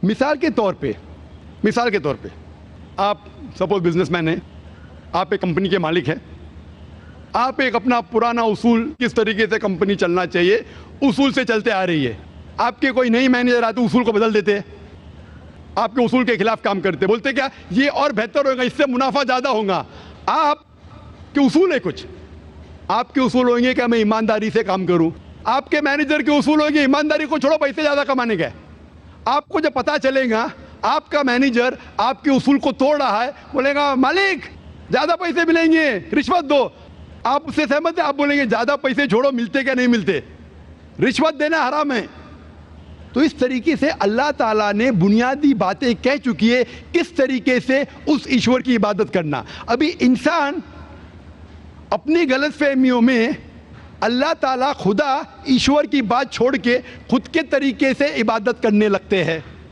مثال کے طور پہ آپ سپوز بزنس مین ہیں, آپ ایک کمپنی کے مالک ہیں, آپ ایک اپنا پرانا اصول کس طریقے سے کمپنی چلنا چاہیے اصول سے چلتے آ رہی ہے. آپ کے کوئی نئی مینیجر آتے اصول کو بدل دیتے, آپ کے اصول کے خلاف کام کرتے, بولتے کیا یہ اور بہتر ہوگا, اس سے منافع زیادہ ہوگا. آپ کے اصول ہے کچھ, آپ کے اصول ہوں گے کہ میں ایمانداری سے کام کروں, آپ کے مینیجر کے اصول ہوں گے ایمانداری کو چھوڑو پیسے زیادہ کمانے کے. آپ کو جب پتا چلے گا آپ کا مینیجر آپ کے اصول کو توڑ رہا ہے, بولے گا مالک زیادہ پیسے ملیں گے, رشوت دو. آپ اس سے سہمت ہیں, آپ بولیں گے زیادہ پیسے چھوڑو, ملتے کیا نہیں ملتے, رشوت دینا حرام ہے. تو اس طریقے سے اللہ تعالیٰ نے بنیادی باتیں کہہ چکی ہے کس طریقے سے اس ایشور کی عبادت کرنا. ابھی انسان اپنی غلط فہمیوں میں اللہ تعالیٰ خدا ایشور کی بات چھوڑ کے خود کے طریقے سے عبادت کرنے لگتے ہیں.